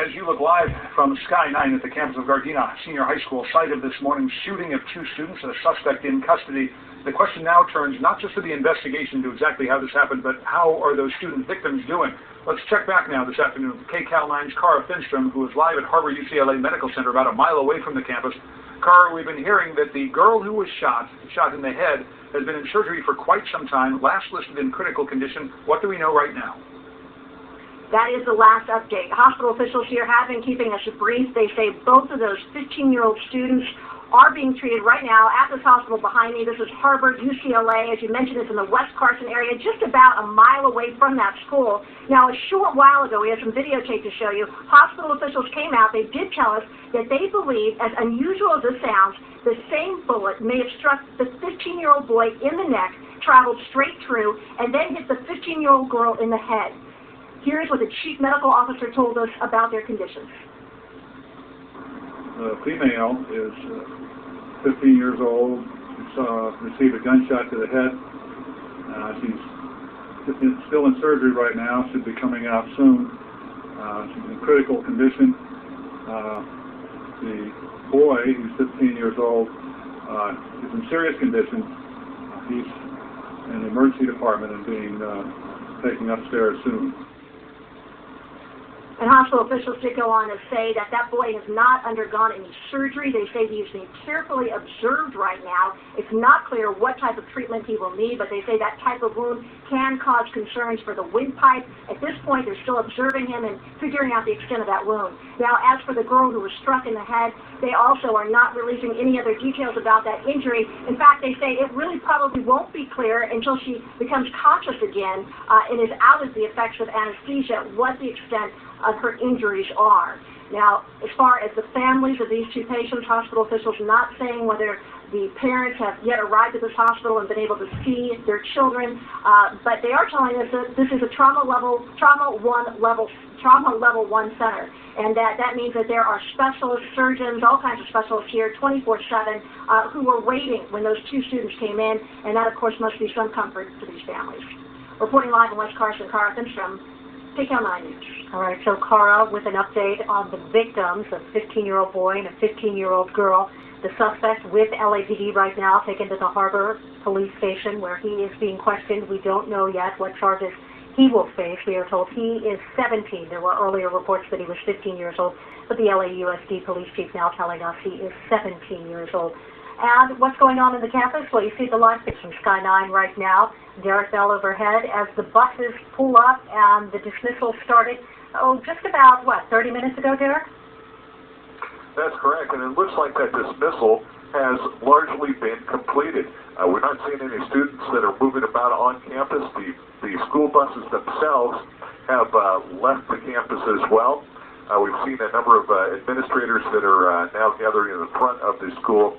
as you look live from Sky 9 at the campus of Gardena Senior High School, site of this morning's shooting of two students and a suspect in custody, the question now turns not just to the investigation into exactly how this happened, but how are those student victims doing? Let's check back now this afternoon with KCAL 9's Cara Finstrom, who is live at Harbor UCLA Medical Center about a mile away from the campus. Cara, we've been hearing that the girl who was shot in the head, has been in surgery for quite some time, last listed in critical condition. What do we know right now? That is the last update. Hospital officials here have been keeping us briefed. They say both of those 15-year-old students are being treated right now at this hospital behind me. This is Harbor UCLA. As you mentioned, it's in the West Carson area, just about a mile away from that school. Now, a short while ago, we have some videotape to show you. Hospital officials came out. They did tell us that they believe, as unusual as this sounds, the same bullet may have struck the 15-year-old boy in the neck, traveled straight through, and then hit the 15-year-old girl in the head. Here's what the chief medical officer told us about their conditions. The female is 15 years old. Received a gunshot to the head. She's still in surgery right now. Should be coming out soon. She's in critical condition. The boy, who's 15 years old, is in serious condition. He's in the emergency department and being taken upstairs soon. And hospital officials did go on to say that that boy has not undergone any surgery. They say he's being carefully observed right now. It's not clear what type of treatment he will need, but they say that type of wound can cause concerns for the windpipe. At this point, they're still observing him and figuring out the extent of that wound. Now, as for the girl who was struck in the head, they also are not releasing any other details about that injury. In fact, they say it really probably won't be clear until she becomes conscious again and is out of the effects of anesthesia what the extent of her injuries are. Now, as far as the families of these two patients, hospital officials not saying whether the parents have yet arrived at this hospital and been able to see their children, but they are telling us that this is a trauma level 1 center, and that means that there are specialists, surgeons, all kinds of specialists here 24/7 who were waiting when those two students came in, and that of course must be some comfort to these families. Reporting live in West Carson, Cara Finstrom, KCAL 9 News. All right, so Cara with an update on the victims, a 15-year-old boy and a 15-year-old girl. The suspect with LAPD right now taken to the Harbor Police Station where he is being questioned. We don't know yet what charges he will face. We are told he is 17. There were earlier reports that he was 15 years old, but the LAUSD police chief now telling us he is 17 years old. And what's going on in the campus? Well, you see the live pitch from Sky 9 right now. Derek Bell overhead as the buses pull up and the dismissal started, just about, 30 minutes ago, Derek? That's correct, and it looks like that dismissal has largely been completed. We're not seeing any students that are moving about on campus. The school buses themselves have left the campus as well. We've seen a number of administrators that are now gathering in the front of the school.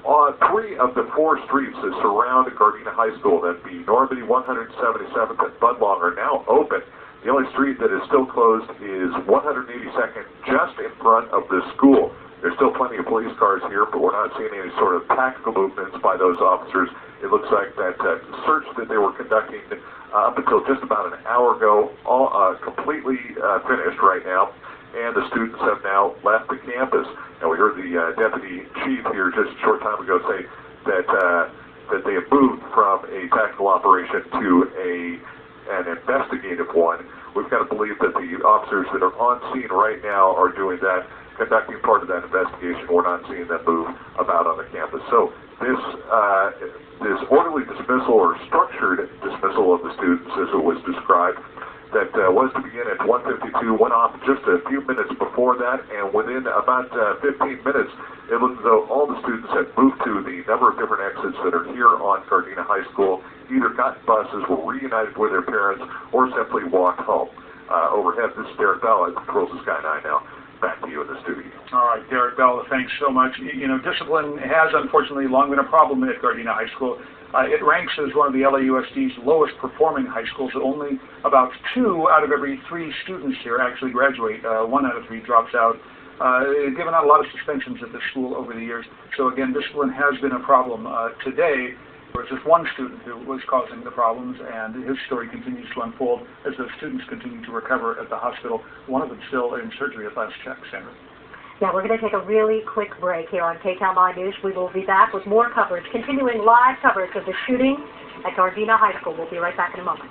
On 3 of the 4 streets that surround Gardena High School, that be Normandy, 177th, and Budlong, are now open. The only street that is still closed is 182nd, just in front of the school. There's still plenty of police cars here, but we're not seeing any sort of tactical movements by those officers. It looks like that search that they were conducting up until just about an hour ago, all completely finished right now. And the students have now left the campus. Now, we heard the deputy chief here just a short time ago say that they have moved from a tactical operation to an investigative one. We've got to believe that the officers that are on scene right now are doing that, conducting part of that investigation. We're not seeing them move about on the campus. So this orderly dismissal or structured dismissal of the students, as it was described, that was to begin at 1:52, went off just a few minutes before that, and within about 15 minutes, it looked as though all the students had moved to the number of different exits that are here on Gardena High School, either got buses, were reunited with their parents, or simply walked home. Overhead, this is Derek Bell at Controls of Sky 9 now. Back to you in the studio. All right, Derek Bell, thanks so much. You know, discipline has unfortunately long been a problem at Gardena High School. It ranks as one of the LAUSD's lowest performing high schools. Only about 2 out of every 3 students here actually graduate. 1 out of 3 drops out. Given out a lot of suspensions at this school over the years. So again, discipline has been a problem. Today, There was just one student who was causing the problems, and his story continues to unfold as those students continue to recover at the hospital. One of them still in surgery at last check, Sandra. Yeah, we're going to take a really quick break here on KTOL 9 News. We will be back with more coverage, continuing live coverage of the shooting at Gardena High School. We'll be right back in a moment.